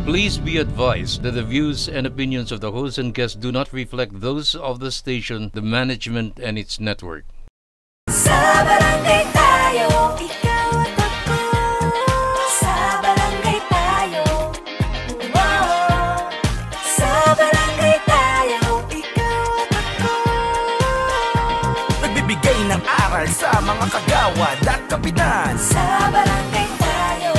Please be advised that the views and opinions of the host and guests do not reflect those of the station, the management, and its network. Sa barangay tayo, ikaw at ako. Sa barangay tayo, wow. Sa barangay tayo, ikaw at ako. Nagbibigay ng aral sa mga kagawad at kapitan. Sa barangay tayo.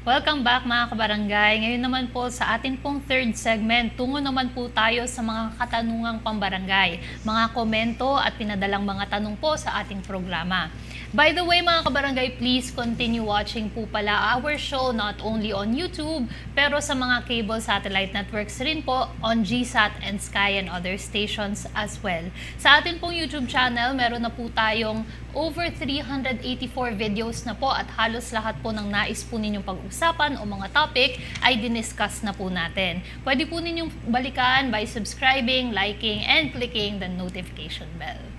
Welcome back mga kabarangay. Ngayon naman po sa atin pong third segment, tungo naman po tayo sa mga katanungang pambarangay, mga komento at pinadalang mga tanong po sa ating programa. By the way mga kabarangay, please continue watching po pala our show not only on YouTube, pero sa mga cable satellite networks rin po on GSAT and Sky and other stations as well. Sa atin pong YouTube channel, meron na po tayong over 384 videos na po at halos lahat po ng nais po ninyong pag-usapan o mga topic ay diniscuss na po natin. Pwede po ninyong balikan by subscribing, liking, and clicking the notification bell.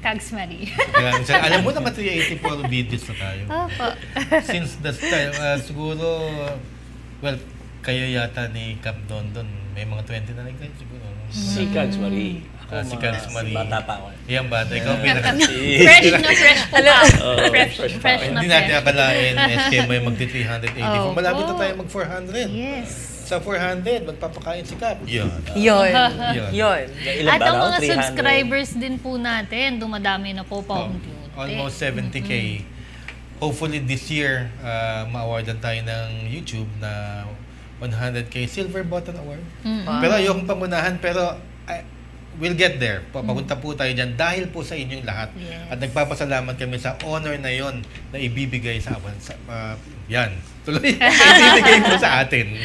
Kags Marie. Alam mo naman 384 videos na tayo. Opo. Since that time, siguro, well, kayo yata ni Cap Dondon, may mga 20 na rin kayo siguro. Si Kags Marie. Si Kags Marie. Bata pa ako. Yan bata, ikaw pinaka... Fresh na fresh po pa. Fresh na Hindi natin fresh. akalain, SK may magti-384. Oh, Malapit na oh. tayo mag-400. Yes. Sa 400, magpapakain si Cap. Yun. Yun. Yun. At ang mga subscribers din po natin, dumadami na po paunti-unti. Almost 70K. Hopefully this year, ma-awardan tayo ng YouTube na 100K Silver Button Award. Pero ayokong pangunahan, pero we'll get there. Papunta po tayo dyan dahil po sa inyong lahat. Yes. At nagpapasalamat kami sa honor na yon na ibibigay sa yan. Tuloy, ibibigay po sa atin.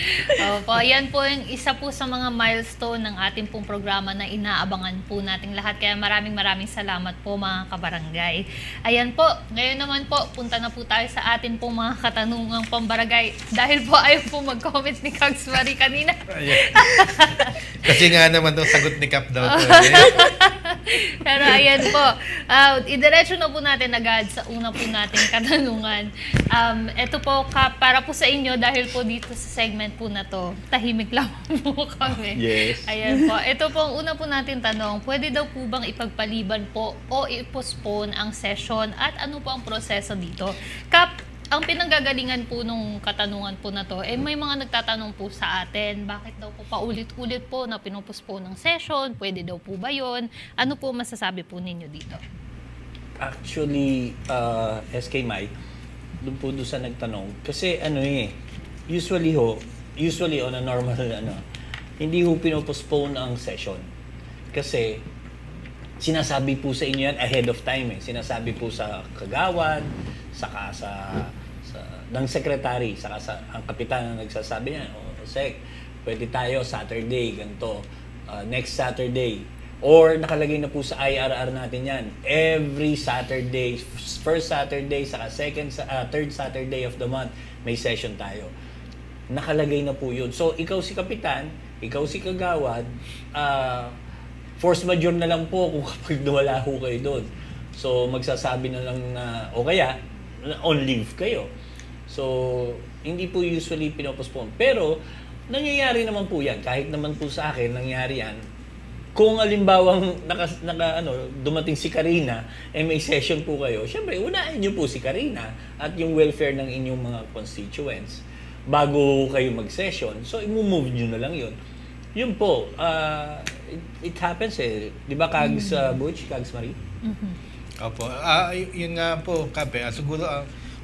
Opo, yan po yung isa po sa mga milestone ng ating pong programa na inaabangan po nating lahat. Kaya maraming salamat po mga kabarangay. Ayan po, ngayon naman po, punta na po tayo sa atin pong mga katanungang pambarangay. Dahil po ayaw po mag-comment ni Kags Marie kanina. Kasi nga naman daw sagot ni Cap daw. Pero ayan po, idiretso na po natin agad sa una po nating katanungan. Ito po, Kap, para po sa inyo, dahil po dito sa segment po na to, tahimik lang po kami. Yes. Ayan po. Ito po, ang una po natin tanong, pwede daw po bang ipagpaliban po o i-postpone ang session at ano po ang proseso dito? Kap, ang pinanggagalingan po nung katanungan po na to, may mga nagtatanong po sa atin, bakit daw po paulit-ulit po na pinupospone ng session? Pwede daw po ba yun? Ano po masasabi po ninyo dito? Actually, SK Mike, doon po doon sa nagtanong. Kasi usually on a normal, hindi ho pinopostpone ang session. Kasi, sinasabi po sa inyo yan ahead of time eh. Sinasabi po sa kagawad, saka ng secretary, saka ang kapitan na nagsasabi niyan, Sek, pwede tayo Saturday, ganito, next Saturday. Or nakalagay na po sa IRR natin yan. Every Saturday, first Saturday, saka third Saturday of the month, may session tayo. Nakalagay na po yun. So, ikaw si kapitan, ikaw si kagawad, force majeure na lang po kung kapag nawala ho kayo doon. So, magsasabi na lang na, o kaya, on leave kayo. So, hindi po usually pinopostpone. Pero, nangyayari naman po yan. Kahit naman po sa akin, nangyayari yan. Kung alimbawang dumating si Karina, may session po kayo, syempre, unahin niyo po si Karina at yung welfare ng inyong mga constituents bago kayo mag-session. So, i-move niyo na lang yun. Yun po, it happens eh. Di ba, Kags Butch, Kags Marie? Opo. Yun nga po, Kape. Siguro,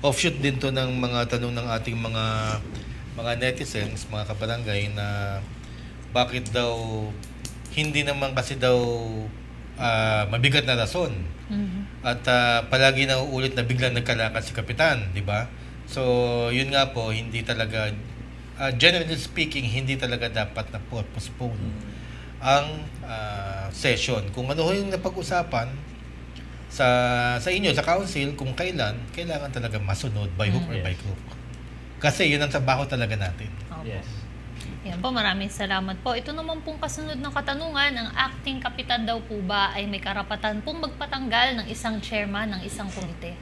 offshoot din to ng mga tanong ng ating mga netizens, mga kabarangay na bakit daw hindi naman kasi daw mabigat na rason. At palagi na uulit na biglang nagkalakas si Kapitan, di ba? So, yun nga po, hindi talaga, generally speaking, hindi talaga dapat na postpone ang session. Kung ano yung napag-usapan sa inyo, sa council, kung kailangan talaga masunod by hook or by crook. Kasi yun ang trabaho talaga natin. Yes. Yan po, maraming salamat po. Ito naman pong kasunod na katanungan, ang acting kapitan daw po ba ay may karapatan pong magpatanggal ng isang chairman ng isang komite?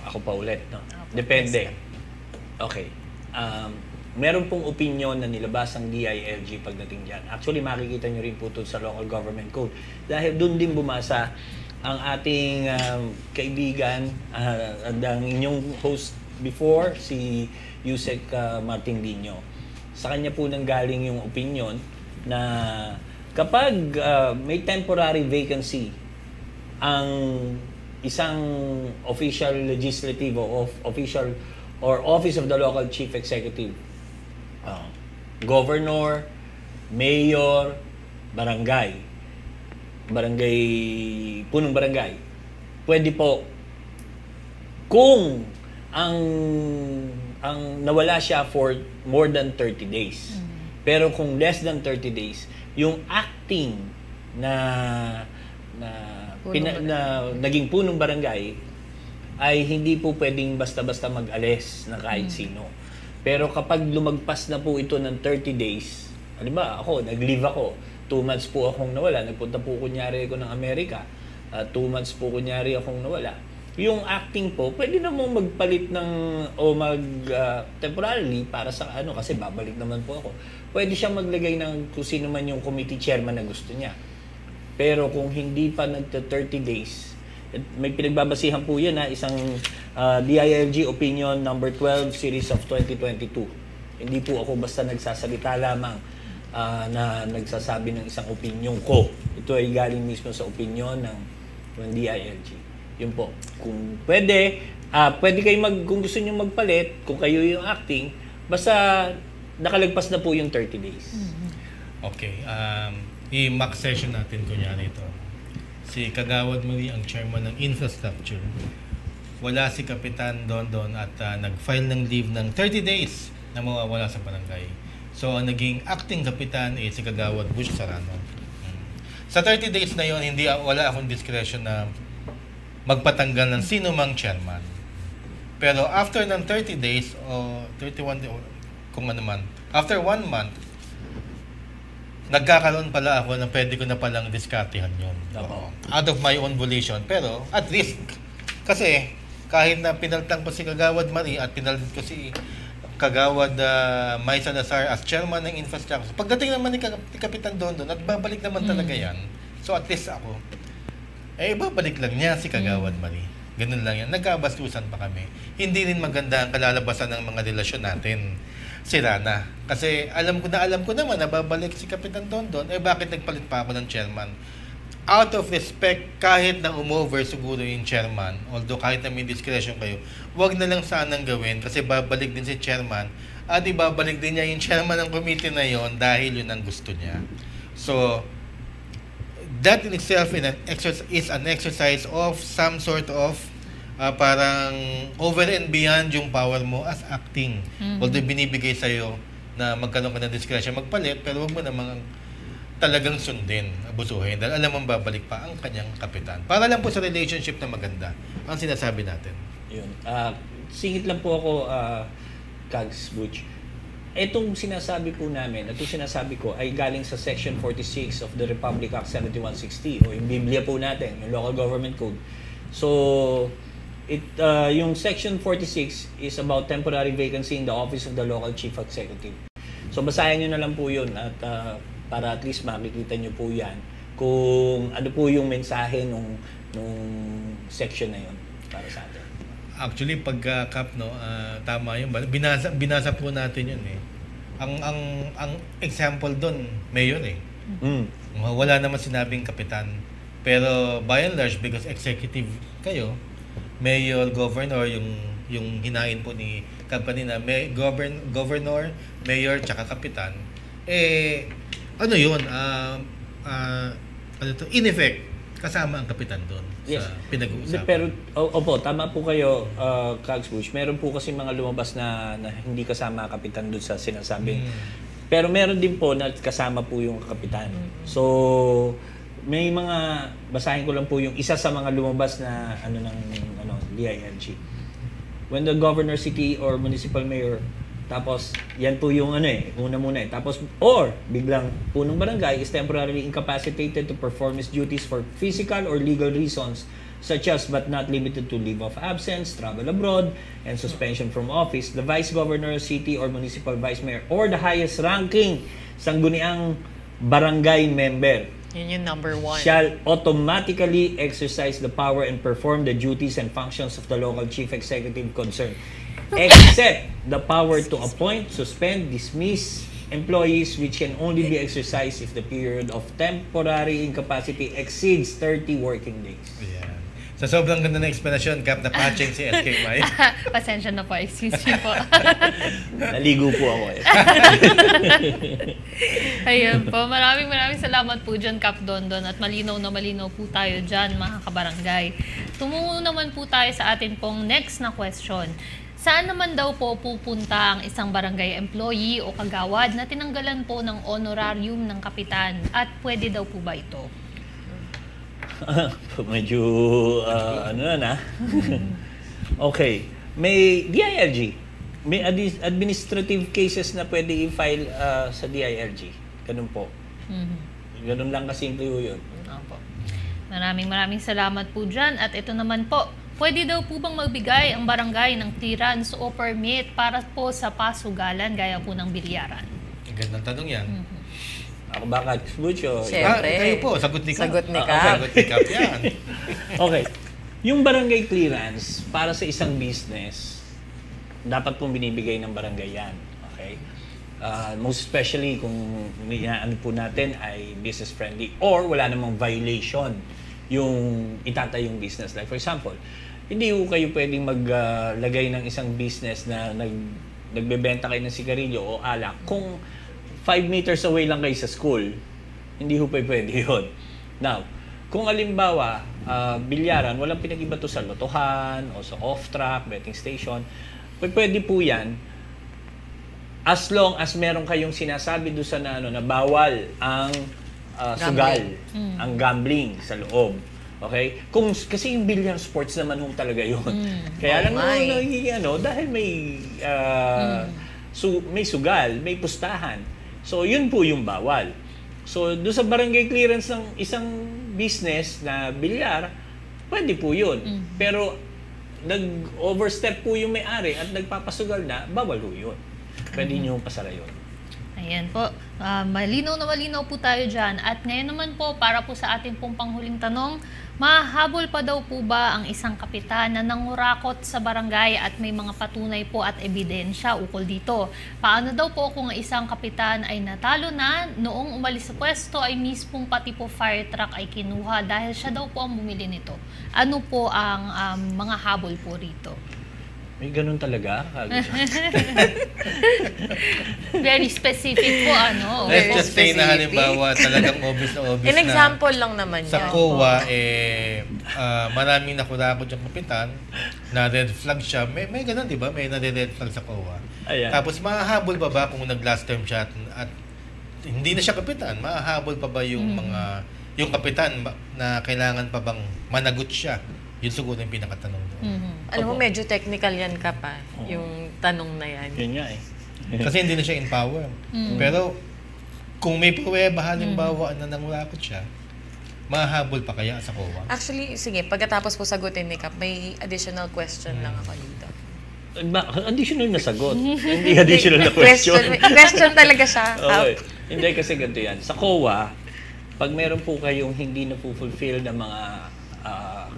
Ako pa ulit, no? Opo, Depende. Okay. Meron pong opinion na nilabas ang DILG pagdating dyan. Actually, makikita nyo rin po ito sa Local Government Code. Dahil doon din bumasa ang ating kaibigan, ang inyong host before, si Yusek Martin Dino. Sa kanya po nanggaling yung opinion na kapag may temporary vacancy ang isang official legislative o official or office of the local chief executive, governor, mayor, punong barangay, pwede po kung ang nawala siya for more than 30 days. Pero kung less than 30 days, yung acting na naging punong barangay ay hindi po pwedeng basta-basta mag-alis na kahit sino. Pero kapag lumagpas na po ito ng 30 days, halimbawa ako, nag-leave ako, 2 months po akong nawala, nagpunta po kunyari ako ng Amerika, 2 months po kunyari akong nawala, yung acting po, pwede na mong magpalit ng o temporarily para sa kasi babalik naman po ako. Pwede siyang maglagay ng kung sino man yung committee chairman na gusto niya. Pero kung hindi pa nagta-30 days, may pinagbabasihan po yan isang DILG Opinion number 12 series of 2022. Hindi po ako basta nagsasalita lamang na nagsasabi ng isang opinion ko. Ito ay galing mismo sa opinion ng DILG. Yun po. Kung pwede, pwede kayo kung gusto niyo magpalit, kung kayo yung acting, basta nakalagpas na po yung 30 days. Okay. I-mock session natin kunyari ito. Si Kagawad Marie ang chairman ng infrastructure. Wala si Kapitan Dondon at nag-file ng leave ng 30 days na mawawala sa barangay. So, ang naging acting kapitan ay si Kagawad Bush Sarano. Sa 30 days na yon, wala akong discretion na magpatanggal ng sino mang chairman. Pero after ng 30 days o 31 days, kung ano man, after 1 month, nagkakaroon pala ako na pwede ko na palang diskartehan yun. Out of my own volition, pero at risk. Kasi kahit na pinaltan ko si Kagawad Marie at pinaltan ko si Kagawad May Salazar as chairman ng infrastructure, pagdating naman ni Kapitan Dondon at babalik naman talaga yan, so at least ako, babalik lang niya si Kagawad Marie. Ganun lang yan. Nagkabastusan pa kami. Hindi rin maganda ang kalalabasan ng mga relasyon natin. Sira na. Kasi alam ko naman na babalik si Kapitan Dondon, bakit nagpalit pa ako ng chairman? Out of respect, kahit na umover siguro yung chairman, although kahit na may discretion kayo, wag na lang sanang gawin kasi babalik din si chairman at ibabalik din niya yung chairman ng committee na yon dahil yun ang gusto niya. So, that in itself is an exercise of some sort of parang over and beyond yung power mo as acting. Although binibigay sa'yo na magkaroon ka ng discretion magpalit, pero huwag mo namang talagang sundin, abusuhin, dahil alam mong babalik pa ang kanyang kapitan. Para lang po sa relationship na maganda, ang sinasabi natin. Yun. Singit lang po ako, Kags Butch. Itong sinasabi po namin, itong sinasabi ko ay galing sa Section 46 of the Republic Act 7160 o yung Biblia po natin, yung Local Government Code. So, yung Section 46 is about temporary vacancy in the office of the local chief executive. So, basahin nyo na lang po yun at para at least makikita nyo po yan kung ano po yung mensahe nung section na yun para sa atin. Actually, pagka-cap, tama yun. Binasa po natin yun eh. Ang example doon, mayor eh. Wala naman sinabing kapitan. Pero by and large, because executive kayo, mayor, governor, yung hinain po ni company na governor, mayor, tsaka kapitan, ano yun, in effect, kasama ang kapitan doon sa pinag-uusapan. Pero, opo, tama po kayo, Kags Bush. Meron po kasi mga lumabas na hindi kasama ang kapitan doon sa sinasabing. Pero meron din po na kasama po yung kapitan. So, may mga, basahin ko lang po yung isa sa mga lumabas na DILG. When the governor, city, or municipal mayor Tapos, yan po yung una muna eh. Tapos, or, biglang punong barangay is temporarily incapacitated to perform his duties for physical or legal reasons, such as but not limited to leave of absence, travel abroad, and suspension from office. The vice governor, city or municipal vice mayor, or the highest ranking sangguniang barangay member Yun yung number 1. shall automatically exercise the power and perform the duties and functions of the local chief executive concerned, except the power to appoint, suspend, dismiss employees, which can only be exercised if the period of temporary incapacity exceeds 30 working days. Ayan. Sa sobrang ganda ng explanation, Kap, napatching si SK Mai. Pasensya na po, excuse me po. Naligo po ako eh. Ayun po, maraming salamat po dyan, Kap Dondon, at malinaw na malinaw po tayo dyan, mga kabarangay. Tumungo naman po tayo sa atin pong next na question. Saan naman daw po pupunta ang isang barangay employee o kagawad na tinanggalan po ng honorarium ng kapitan, at pwede daw po ba ito? Medyo, Okay. May DILG. May administrative cases na pwede i-file sa DILG. Ganun po. Ganun lang kasimple yun. Opo. Maraming salamat po dyan. At ito naman po, pwede daw po bang magbigay ang barangay ng clearance o permit para po sa pasugalan gaya po ng bilyaran? Gandang tanong yan. Ako baka, Bucho. Siyempre. Kayo po, sagot ni Kap. Sagot ni Okay. Kap. Sagot ni Kap yan. Okay. Yung barangay clearance para sa isang business, dapat pong binibigay ng barangay yan. Okay? Most especially kung ano po natin ay business friendly or wala namang violation yung itatay yung business. Like for example, hindi po kayo pwedeng maglagay ng isang business na nagbebenta kayo ng sigarilyo o alak kung 5 meters away lang kayo sa school, hindi ho pwede yun. Now, kung alimbawa, bilyaran, walang pinag-iba to sa lotohan o sa off-track, betting station, pwede po yan as long as meron kayong sinasabi doon sa na bawal ang sugal, ang gambling sa loob. Okay? Kasi yung billiard sports naman ho talaga yun. Kaya lang dahil may sugal, may pustahan. So, yun po yung bawal. So, doon sa barangay clearance ng isang business na bilyar, pwede po yun. Pero, nag-overstep po yung may-ari at nagpapasugal na, bawal po yun. Pwede nyo pasara yun. Ayan po. Malinaw na malinaw po tayo dyan. At ngayon naman po, para po sa ating pong panghuling tanong, mahahabol pa daw po ba ang isang kapitan na nangurakot sa barangay at may mga patunay po at ebidensya ukol dito? Paano daw po kung isang kapitan ay natalo na, noong umalis sa pwesto ay mispong pati po fire truck ay kinuha dahil siya daw po ang bumili nito? Ano po ang mga habol po rito? May ganun talaga? Very specific po, ano? Let's just say na specific. halimbawa talagang obvious na obvious In na example lang naman sa yan. COA, maraming nakurakot yung kapitan, na red flag siya. May ganun, di ba? May na-red flag sa COA. Ayan. Tapos mahahabol ba kung nag-last term siya at hindi na siya kapitan? Mahahabol pa ba yung yung kapitan na kailangan pa bang managot siya? Yun siguro yung pinakatanong doon. Alam mo, medyo technical yan ka pa, yung tanong na yan. Yun nga eh. Kasi hindi na siya in power. Pero kung may pruweba halimbawa na nangurakot siya, mahahabol pa kaya sa COA? Actually, sige, pagkatapos po sagutin ni Kap, may additional question lang ako dito. Additional na sagot. Hindi additional na question. Question talaga siya. Okay. Hindi kasi ganito yan. Sa COA, pag meron po kayong hindi na fulfill na mga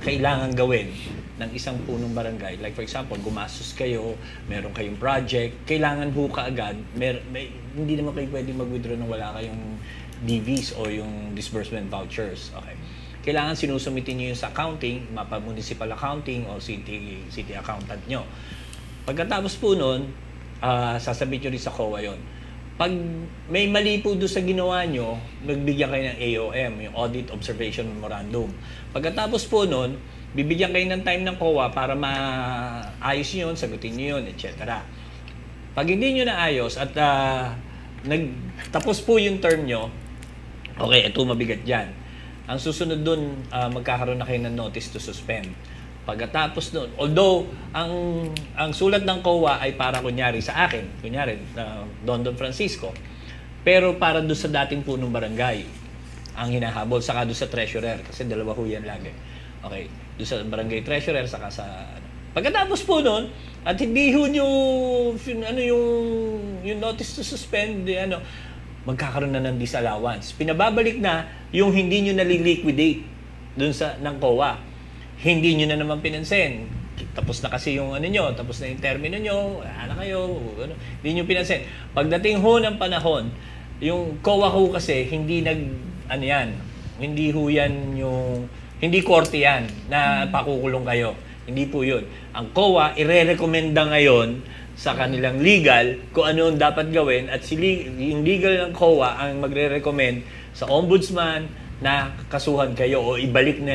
kailangan gawin ng isang punong barangay. Like for example, gumastos kayo, meron kayong project, kailangan po kaagad, hindi naman kayo pwede mag-withdraw nung wala kayong DVs o yung disbursement vouchers. Okay. Kailangan sinusumitin nyo yung sa accounting, mapa-municipal accounting o city accountant nyo. Pagkatapos po nun, sasabihin nyo rin sa COA yun. Pag may mali po doon sa ginawa nyo, magbigyan kayo ng AOM, yung Audit Observation Memorandum. Pagkatapos po nun, bibigyan kayo ng time ng COA para maayos nyo yun, sagutin nyo yun, etc. Pag hindi nyo naayos at tapos po yung term nyo, okay, ito mabigat dyan. Ang susunod dun, magkakaroon na kayo ng notice to suspend. Pagkatapos noon, although ang sulat ng COA ay para kunyari sa akin, Don Francisco, pero para doon sa dating punong barangay ang hinahabol, saka doon sa treasurer, kasi dalawa ho yan lagi. Okay, doon sa barangay treasurer, saka sa pagkatapos po noon, at hindi ho yung notice to suspend, magkakaroon na ng disallowance. Pinababalik na yung hindi nyo naliliquidate doon ng COA. Hindi nyo na naman pinansin. Tapos na kasi yung tapos na yung termino nyo, wala na kayo, hindi nyo pinansin. Pagdating ho ng panahon, yung COA ho kasi, hindi hindi ho yan hindi korte yan na pakukulong kayo. Hindi po yun. Ang COA, ire-recommenda ngayon sa kanilang legal kung ano ang dapat gawin at yung legal ng COA ang magre-recommend sa ombudsman na kasuhan kayo o ibalik na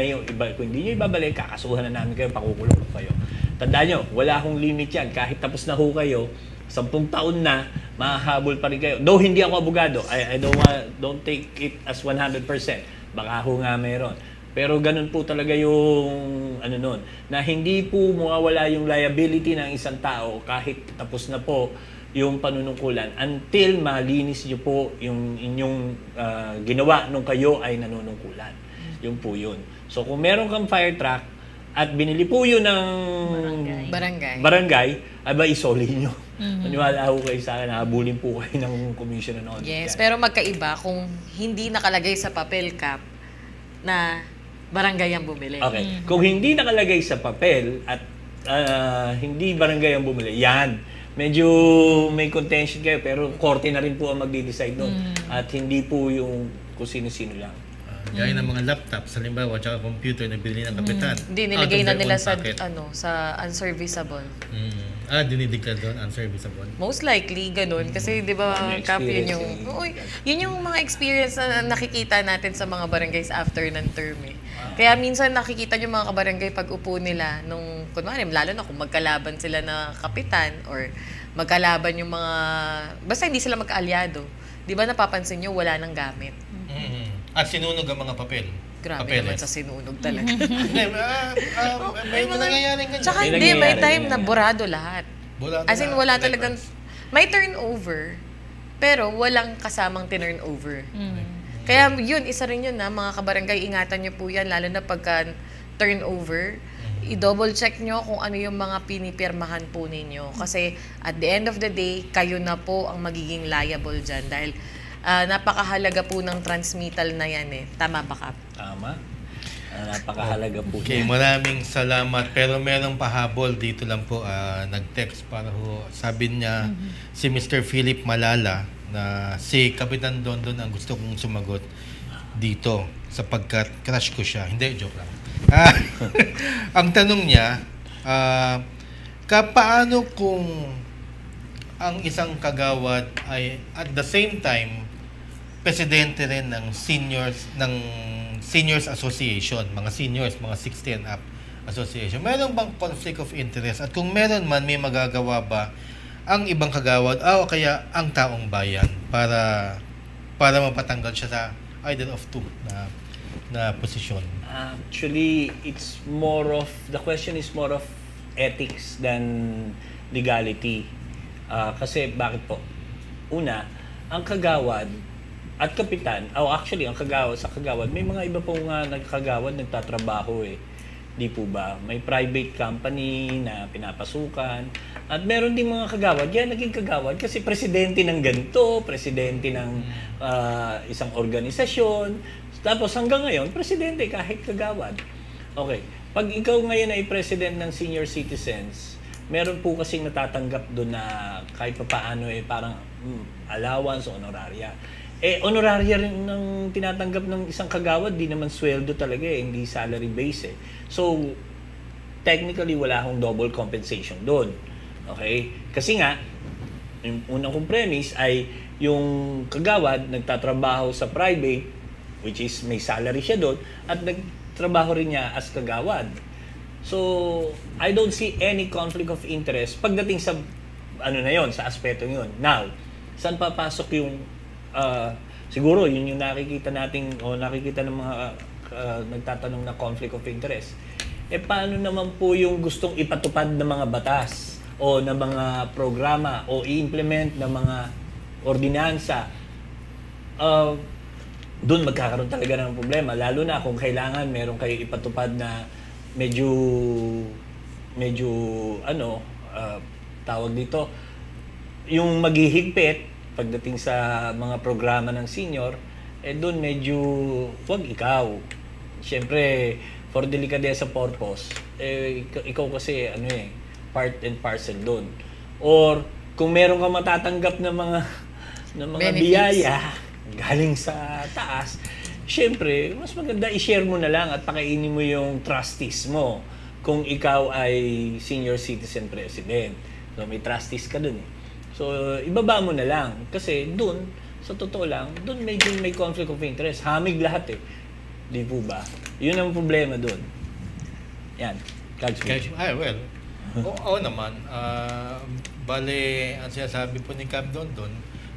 kung hindi nyo ibabalik, kakasuhan na namin kayo, pakukulong kayo. Tandaan nyo, wala akong limit yan. Kahit tapos na ho kayo, 10 taon na, mahahabol pa rin kayo. Though hindi ako abogado, I don't take it as 100%. Baka ho nga meron. Pero ganun po talaga yung nun, na hindi po mawawala yung liability ng isang tao kahit tapos na po yung panunungkulan until malinis niyo po yung inyong ginawa nung kayo ay nanunungkulan. Yun po yun. So kung meron kang fire truck at binili po yun ng barangay aba isoli nyo. Maniwala ho kayo sa akin, nahabulin po kayo ng commission on audit. Yes, pero magkaiba kung hindi nakalagay sa papel, Kap, na barangay ang bumili. Okay. Kung hindi nakalagay sa papel at hindi barangay ang bumili, yan. Medyo may contention kayo, pero korte na rin po ang magde-decide doon. At hindi po yung kung sino-sino lang. Gaya ng mga laptop, halimbawa, at computer na bilhin ng kapitan. Hindi, nilagay na nila sa unserviceable. Dinideclare doon, unserviceable. Most likely, ganun. Kasi, di ba, Kap, yun yung mga experience na nakikita natin sa mga barangays after ng term eh. Kaya minsan nakikita yung mga kabarangay pag upo nila nung, kunwari, lalo na kung magkalaban sila na kapitan or magkalaban yung mga, basta hindi sila magkaalyado. Di ba napapansin nyo, wala nang gamit? At sinunog ang mga papel. Grabe naman sa sinunog talaga. May nangyayaring ganyan. Tsaka hindi, may time na burado lahat. As in, wala lahat. talagang, may turnover, pero walang kasamang tinurnover. Kaya yun, isa rin yun na mga kabarangay, ingatan nyo po yan, lalo na pagka turnover, i-double check nyo kung ano yung mga pinipirmahan po ninyo. Kasi at the end of the day, kayo na po ang magiging liable dyan dahil napakahalaga po ng transmittal na yan eh. Tama ba, Kap? Tama. Napakahalaga po. Okay, maraming salamat. Pero merong pahabol dito lang po, nag-text para ho. Sabi niya, si Mr. Philip Malala, na si Kapitan Dondon ang gusto kong sumagot dito sapagkat crush ko siya. Hindi, joke lang. Ang tanong niya, paano kung ang isang kagawad ay at the same time presidente rin ng seniors association, mga seniors, mga 60 and up association. Meron bang conflict of interest? At kung meron man, may magagawa ba ang ibang kagawad o kaya ang taong bayan para mapatanggal siya sa either of two na posisyon? Actually, the question is more of ethics than legality. Kasi bakit po? Una, ang kagawad at kapitan, actually ang kagawad, may mga iba pong nagkagawad nagtatrabaho eh. Di po ba? May private company na pinapasukan. At meron ding mga kagawad. Yan naging kagawad kasi presidente ng ganito, presidente ng isang organisasyon. Tapos hanggang ngayon, presidente kahit kagawad. Okay. Pag ikaw ngayon ay president ng senior citizens, meron po kasing natatanggap doon na kahit paano parang allowance o honoraria. Honoraria rin ng tinatanggap ng isang kagawad, di naman sweldo talaga hindi salary base eh. So, technically, wala akong double compensation doon. Okay? Kasi nga, yung unang kong premise ay yung kagawad nagtatrabaho sa private, which is may salary siya doon, at nagtrabaho rin niya as kagawad. So, I don't see any conflict of interest pagdating sa, sa aspeto yun. Now, saan papasok yung siguro yun yung nakikita nating o nakikita ng mga nagtatanong na conflict of interest. paano naman po yung gustong ipatupad ng mga batas o ng mga programa o i-implement ng mga ordinansa? Doon magkakaroon talaga ng problema. Lalo na kung kailangan meron kayo ipatupad na medyo tawag dito, yung maghihigpit pagdating sa mga programa ng senior, doon medyo wag ikaw. Siyempre, for delicadeza purpose, ikaw kasi part and parcel doon. Or kung meron ka matatanggap na mga biyaya galing sa taas, siyempre, mas maganda i-share mo na lang at pakainin mo yung trustees mo kung ikaw ay senior citizen president. So, may trustees ka dun So, ibaba mo na lang. Kasi dun, sa totoo lang, dun medyo may conflict of interest. Hamig lahat Di po ba? Yun ang problema dun. Yan. Well, oo naman. Bale, ang sinasabi po ni Cap doon,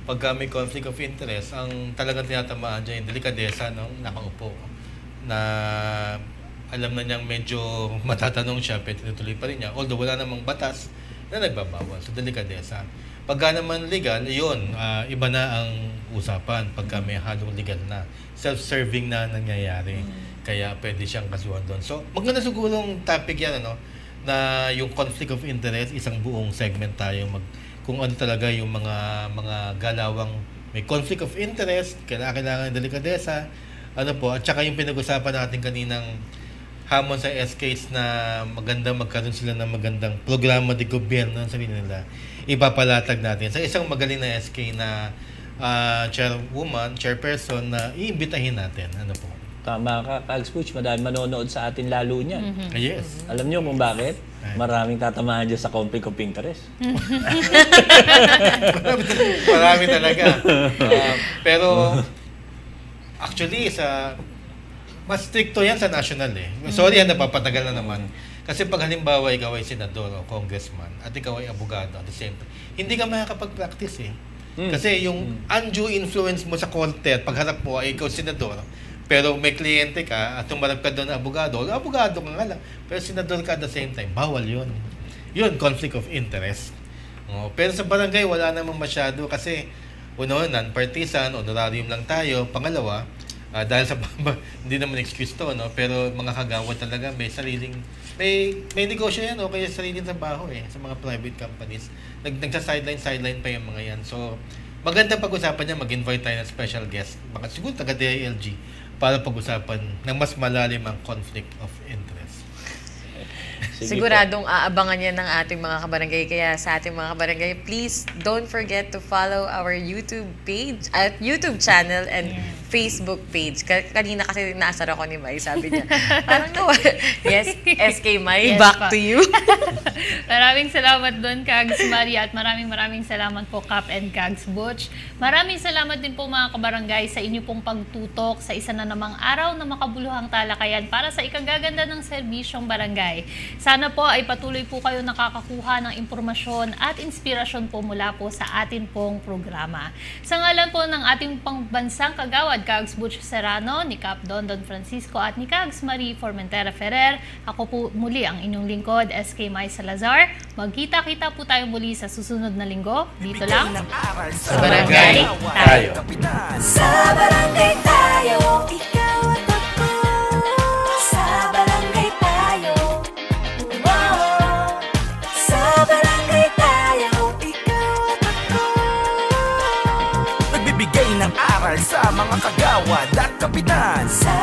pagka may conflict of interest, ang talagang tinatamaan dyan, yung delikadesa ng nakaupo. Na alam na niyang medyo matatanong siya, pero tinutuloy pa rin niya. Although wala namang batas na nagbabawal. So, delikadesa. Pagka naman legal, yun, iba na ang usapan pagka may halong legal na. Self-serving na nangyayari. Kaya pwede siyang kasuhan doon. So, maganda sigurong topic yan, na yung conflict of interest, isang buong segment tayo kung ano talaga yung mga galawang may conflict of interest, kailangan delikadesa, at saka yung pinag-usapan natin kaninang hamon sa SKs na maganda magkaroon sila ng magandang programa de gobyerno ng sarili nila, ipapalatag natin sa isang magaling na SK na chairperson na iimbitahin natin. Tama ka, Kags Butch. Madami manonood sa atin lalo niyan. Yes. Alam niyo kung bakit? Maraming tatamahan dyan sa conflict of interest. Marami talaga. Pero, actually, mas stricto yan sa national Sorry, napapatagal na naman. Kasi pag halimbawa ikaw ay senador o congressman at ikaw ay abogado at the same time, hindi ka makakapag-practice Kasi yung undue influence mo sa korte at pagharap mo ay ikaw senador, pero may kliyente ka at tumarap ka doon na abogado ka nga lang, pero senador ka at the same time, bawal yun. Yun, conflict of interest. Pero sa barangay, wala namang masyado kasi non-partisan, honorarium lang tayo. Pangalawa, dahil sa hindi naman excuse to, pero mga kagawad talaga may negosyo yan kaya sariling trabaho sa mga private companies. Nagsa-sideline pa yung mga yan. So, maganda pag-usapan niya, mag-invite tayo ng special guest. Baka siguro taga DILG para pag-usapan ng mas malalim ang conflict of interest. Siguradong aabangan yan ng ating mga kabarangay. Kaya sa ating mga kabarangay, please don't forget to follow our YouTube page, at YouTube channel and Facebook page. Kanina kasi naasar ako ni Mai, sabi niya. Parang yes, SK Mai, yes, back to you. Maraming salamat doon, Kags Maria, at maraming salamat po, Cap and Kags Butch. Maraming salamat din po mga kabarangay sa inyo pong pagtutok sa isa na namang araw na makabuluhang talakayan para sa ikagaganda ng serbisyong barangay. Sana po ay patuloy po kayo nakakakuha ng impormasyon at inspirasyon po mula po sa atin pong programa. Sa ngalan po ng ating pangbansang kagawad, Kags Butch Serrano, ni Cap Don Francisco at ni Kags Marie Formentera Ferrer, ako po muli ang inyong lingkod, SK Mai Salazar. Magkita-kita po tayo muli sa susunod na linggo. Dito lang sa Barangay Tayo. Sa barangay tayo, ikaw at ako. Sa barangay tayo. Wow. Sa barangay tayo, ikaw at ako. Nagbibigay ng aral sa mga kagawad at kapitan. Sa